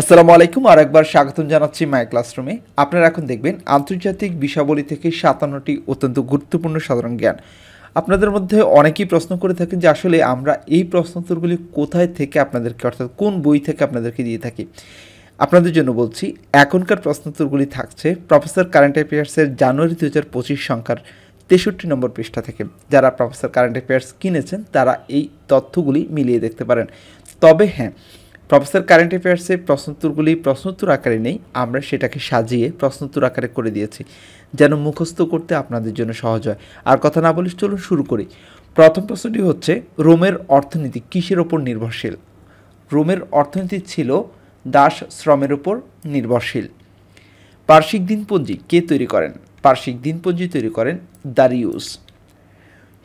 আসসালামু আলাইকুম আর একবার স্বাগতম জানাচ্ছি মাই ক্লাসরুমে। আপনারা এখন দেখবেন আন্তর্জাতিক বিষয়াবলী থেকে ৫৭টি অত্যন্ত গুরুত্বপূর্ণ সাধারণ জ্ঞান। আপনাদের মধ্যে অনেকেই প্রশ্ন করে থাকেন যে আসলে আমরা এই প্রশ্নোত্তরগুলি কোথায় থেকে আপনাদেরকে অর্থাৎ কোন বই থেকে আপনাদেরকে দিয়ে থাকি। আপনাদের জন্য বলছি এখনকার প্রশ্নোত্তরগুলি থাকছে প্রফেসর কারেন্ট অ্যাফেয়ার্সের জানুয়ারি ২০২৫ সংখ্যার ৬৩ নম্বর পৃষ্ঠা থেকে। যারা প্রফেসর কারেন্ট অ্যাফেয়ার্স কিনেছেন তারা এই তথ্যগুলি মিলিয়ে দেখতে পারেন। তবে হ্যাঁ, প্রফেসর কারেন্ট অ্যাফেয়ার্সে প্রশ্নোত্তর আকারে নেই, আমরা সেটাকে সাজিয়ে প্রশ্নোত্তর আকারে করে দিয়েছি যেন মুখস্থ করতে আপনাদের জন্য সহজ হয়। আর কথা না বলি চলুন শুরু করি। প্রথম প্রশ্নটি হচ্ছে, রোমের অর্থনীতি কিসের ওপর নির্ভরশীল? রোমের অর্থনীতি ছিল দাস শ্রমের ওপর নির্ভরশীল। বার্ষিক দিনপঞ্জি কে তৈরি করেন? বার্ষিক দিনপঞ্জি তৈরি করেন দারিউস।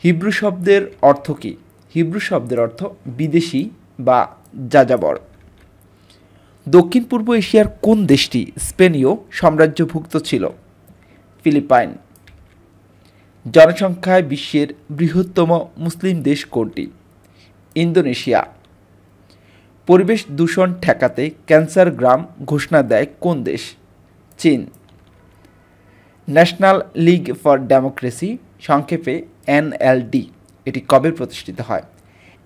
হিব্রু শব্দের অর্থ কী? হিব্রু শব্দের অর্থ বিদেশি বা যাযাবর। দক্ষিণ পূর্ব এশিয়ার কোন দেশটি স্পেনীয় সাম্রাজ্যভুক্ত ছিল? ফিলিপাইন। জনসংখ্যায় বিশ্বের বৃহত্তম মুসলিম দেশ কোনটি? ইন্দোনেশিয়া। পরিবেশ দূষণ ঠেকাতে ক্যান্সার গ্রাম ঘোষণা দেয় কোন দেশ? চীন। ন্যাশনাল লীগ ফর ডেমোক্রেসি, সংক্ষেপে এনএলডি, এটি কবে প্রতিষ্ঠিত হয়?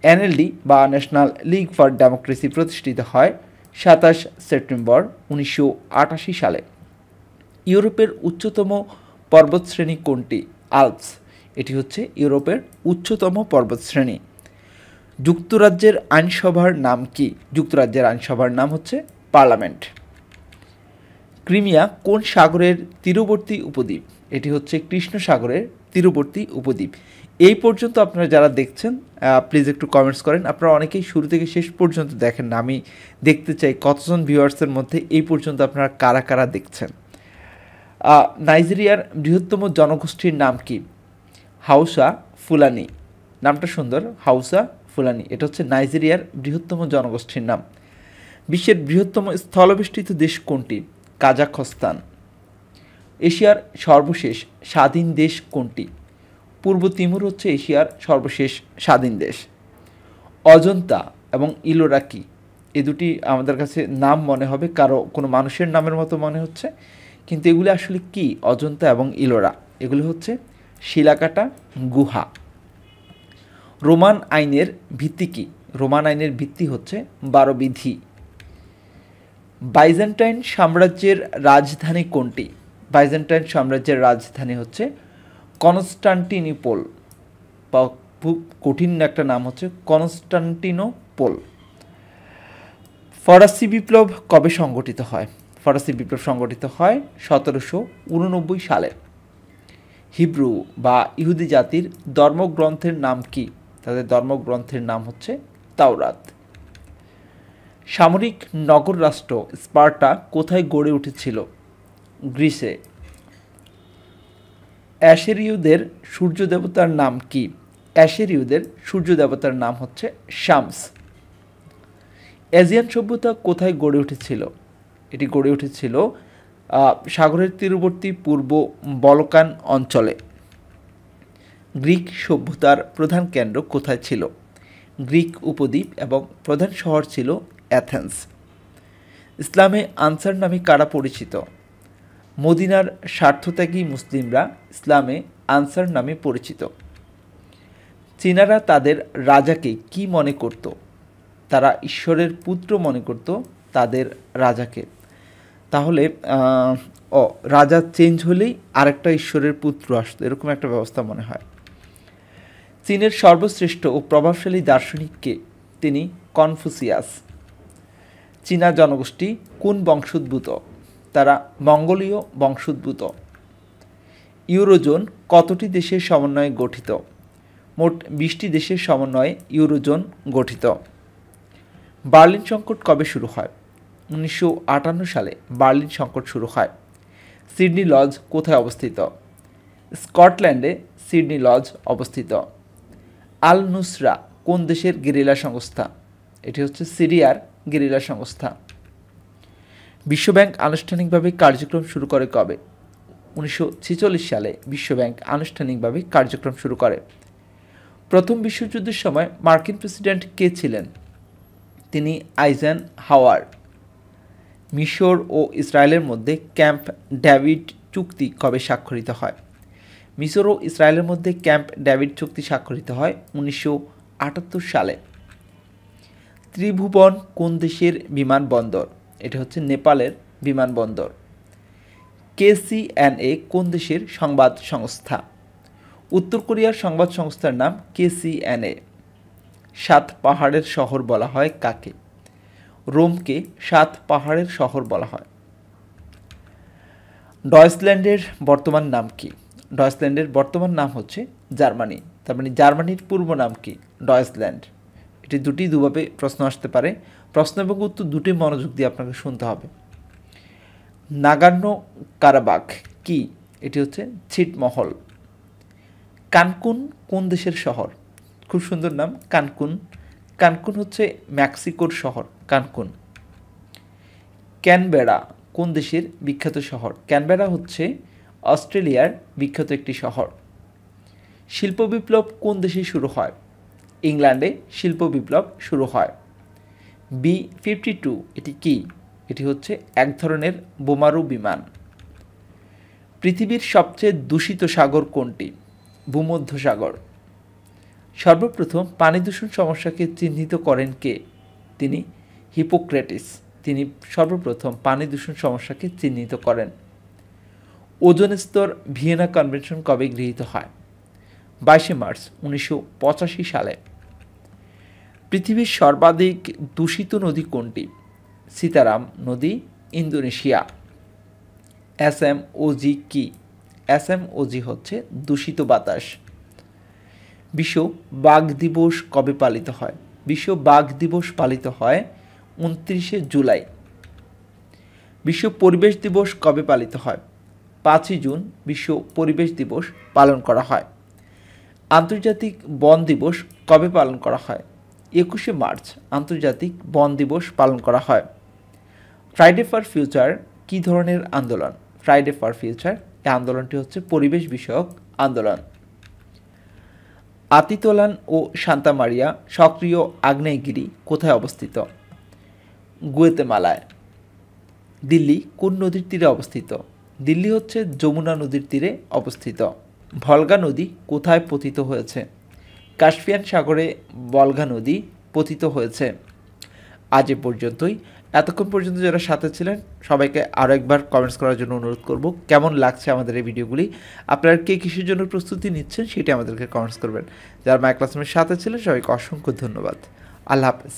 এনএলডি বা ন্যাশনাল লীগ ফর ডেমোক্রেসি প্রতিষ্ঠিত হয় ২৭ সেপ্টেম্বর ১৯৮৮ সালে। ইউরোপের উচ্চতম পর্বতশ্রেণী কোনটি? আল্পস, এটি হচ্ছে ইউরোপের উচ্চতম পর্বতশ্রেণী। যুক্তরাজ্যের আইনসভার নাম কি? যুক্তরাজ্যের আইনসভার নাম হচ্ছে পার্লামেন্ট। ক্রিমিয়া কোন সাগরের তীরবর্তী উপদ্বীপ? এটি হচ্ছে কৃষ্ণ সাগরের তীরবর্তী উপদ্বীপ। এই পর্যন্ত আপনারা যারা দেখছেন প্লিজ একটু কমেন্টস করেন। আপনারা অনেকেই শুরু থেকে শেষ পর্যন্ত দেখেন না, আমি দেখতে চাই কতজন ভিউয়ার্সের মধ্যে এই পর্যন্ত আপনারা কারা কারা দেখছেন। নাইজেরিয়ার বৃহত্তম জনগোষ্ঠীর নাম কি? হাউসা ফুলানি। নামটা সুন্দর, হাউসা ফুলানি। এটা হচ্ছে নাইজেরিয়ার বৃহত্তম জনগোষ্ঠীর নাম। বিশ্বের বৃহত্তম স্থলবেষ্টিত দেশ কোনটি? কাজাখস্তান। এশিয়ার সর্বশেষ স্বাধীন দেশ কোনটি? পূর্ব তিমুর হচ্ছে এশিয়ার সর্বশেষ স্বাধীন দেশ। অজন্তা এবং ইলোরা কি? এ দুটি আমাদের কাছে নাম মনে হবে, কারো কোনো মানুষের নামের মতো মনে হচ্ছে, কিন্তু এগুলি আসলে কি? অজন্তা এবং ইলোরা এগুলি হচ্ছে শিলাকাটা গুহা। রোমান আইনের ভিত্তি কি? রোমান আইনের ভিত্তি হচ্ছে ১২ বিধি। বাইজেন্টাইন সাম্রাজ্যের রাজধানী কোনটি? বাইজেন্টাইন সাম্রাজ্যের রাজধানী হচ্ছে কনস্টান্টিনোপল, বা খুব কঠিন একটা নাম হচ্ছে কনস্টান্টিনোপল। ফরাসি বিপ্লব কবে সংগঠিত হয়? ফরাসি বিপ্লব সংগঠিত হয় ১৭৮৯ সালে। হিব্রু বা ইহুদি জাতির ধর্মগ্রন্থের নাম কি? তাদের ধর্মগ্রন্থের নাম হচ্ছে তাওরাত। সামরিক নগর রাষ্ট্র স্পার্টা কোথায় গড়ে উঠেছিল? গ্রিসে। অ্যাশেরীয়দের সূর্য দেবতার নাম কি? অ্যাশেরীয়দের সূর্য দেবতার নাম হচ্ছে শামস। এজিয়ান সভ্যতা কোথায় গড়ে উঠেছিল? এটি গড়ে উঠেছিল সাগরের তীরবর্তী পূর্ব বলকান অঞ্চলে। গ্রিক সভ্যতার প্রধান কেন্দ্র কোথায় ছিল? গ্রিক উপদ্বীপ এবং প্রধান শহর ছিল অ্যাথেন্স। ইসলামে আনসার নামে কারা পরিচিত? মদিনার স্বার্থত্যাগী মুসলিমরা ইসলামে আনসার নামে পরিচিত। চীনারা তাদের রাজাকে কি মনে করত? তারা ঈশ্বরের পুত্র মনে করত তাদের রাজাকে। তাহলে রাজা চেঞ্জ হলেই আরেকটা ঈশ্বরের পুত্র আসতো, এরকম একটা ব্যবস্থা মনে হয়। চীনের সর্বশ্রেষ্ঠ ও প্রভাবশালী দার্শনিককে? তিনি কনফুসিয়াস। চীনা জনগোষ্ঠী কোন বংশোদ্ভূত? তারা মঙ্গোলীয় বংশোদ্ভূত। ইউরোজোন কতটি দেশের সমন্বয়ে গঠিত? মোট ২০টি দেশের সমন্বয়ে ইউরোজোন গঠিত। বার্লিন সংকট কবে শুরু হয়? ১৯৫৮ সালে বার্লিন সংকট শুরু হয়। সিডনি লজ কোথায় অবস্থিত? স্কটল্যান্ডে সিডনি লজ অবস্থিত। আল নুসরা কোন দেশের গেরিলা সংস্থা? এটি হচ্ছে সিরিয়ার গেরিলা সংস্থা। বিশ্বব্যাংক আনুষ্ঠানিকভাবে কার্যক্রম শুরু করে কবে? ১৯৪৬ সালে বিশ্বব্যাংক আনুষ্ঠানিকভাবে কার্যক্রম শুরু করে। প্রথম বিশ্বযুদ্ধের সময় মার্কিন প্রেসিডেন্ট কে ছিলেন? তিনি আইজেনহাওয়ার। মিশর ও ইসরায়েলের মধ্যে ক্যাম্প ডেভিড চুক্তি কবে স্বাক্ষরিত হয়? মিশর ও ইসরায়েলের মধ্যে ক্যাম্প ডেভিড চুক্তি স্বাক্ষরিত হয় 1978 সালে। ত্রিভুবন কোন দেশের বিমানবন্দর? এটা হচ্ছে নেপালের বিমানবন্দর। KCNA কোন দেশের সংবাদ সংস্থা? উত্তর কোরিয়ার সংবাদ সংস্থার নাম KCNA। 7 পাহাড়ের শহর বলা হয় কাকে? রোমকে 7 পাহাড়ের শহর বলা হয়। ডয়েচল্যান্ডের বর্তমান নাম কি? ডয়েচল্যান্ডের বর্তমান নাম হচ্ছে জার্মানি। তার মানে জার্মানির পূর্ব নাম কি? ডয়েচল্যান্ড। এটি দুভাবে প্রশ্ন আসতে পারে। প্রশ্ন এবং উত্তর দুটি মনোযোগ দিয়ে আপনাকে শুনতে হবে। নাগার্নো কারাবাখ কি? এটি হচ্ছে ছিটমহল। কানকুন কোন দেশের শহর? খুব সুন্দর নাম, কানকুন। কানকুন হচ্ছে মেক্সিকোর শহর, কানকুন। ক্যানবেরা কোন দেশের বিখ্যাত শহর? ক্যানবেরা হচ্ছে অস্ট্রেলিয়ার বিখ্যাত একটি শহর। শিল্প বিপ্লব কোন দেশে শুরু হয়? ইংল্যান্ডে শিল্প বিপ্লব শুরু হয়। B-52 এটি কি? এটি হচ্ছে এক ধরনের বোমারু বিমান। পৃথিবীর সবচেয়ে দূষিত সাগর কোনটি? ভূমধ্যসাগর। সর্বপ্রথম পানি দূষণ সমস্যাকে চিহ্নিত করেন কে? তিনি হিপোক্রেটিস। তিনি সর্বপ্রথম পানি দূষণ সমস্যাকে চিহ্নিত করেন। ওজোন স্তর ভিয়েনা কনভেনশন কবে গৃহীত হয়? 22 মার্চ 1985 সালে। পৃথিবীর সর্বাধিক দূষিত নদী কোনটি? সিতারাম নদী, ইন্দোনেশিয়া। SMOG কি? SMOG হচ্ছে দূষিত বাতাস। বিশ্ব বাঘ দিবস কবে পালিত হয়? বিশ্ব বাঘ দিবস পালিত হয় 29শে জুলাই। বিশ্ব পরিবেশ দিবস কবে পালিত হয়? 5ই জুন বিশ্ব পরিবেশ দিবস পালন করা হয়। আন্তর্জাতিক বন দিবস কবে পালন করা হয়? 21শে মার্চ আন্তর্জাতিক বন দিবস পালন করা হয়। ফ্রাইডে ফর ফিউচার কী ধরনের আন্দোলন? ফ্রাইডে ফর ফিউচার এই আন্দোলনটি হচ্ছে পরিবেশ বিষয়ক আন্দোলন। আতিতোলান ও সান্তা মারিয়া সক্রিয় আগ্নেয়গিরি কোথায় অবস্থিত? গুয়েতেমালায়। দিল্লি কোন নদীর তীরে অবস্থিত? দিল্লি হচ্ছে যমুনা নদীর তীরে অবস্থিত। ভলগা নদী কোথায় পতিত হয়েছে? কাস্পিয়ান সাগরে ভলগা নদী পতিত হয়েছে। আজ এ পর্যন্তই। এতক্ষণ পর্যন্ত যারা সাথে ছিলেন সবাইকে আরও একবার কমেন্টস করার জন্য অনুরোধ করব। কেমন লাগছে আমাদের এই ভিডিওগুলি, আপনারা কে কিসের জন্য প্রস্তুতি নিচ্ছেন সেটি আমাদেরকে কমেন্টস করবেন। যারা মাই ক্লাসরুমের সাথে ছিলেন সবাইকে অসংখ্য ধন্যবাদ। আল্লাহ হাফেজ।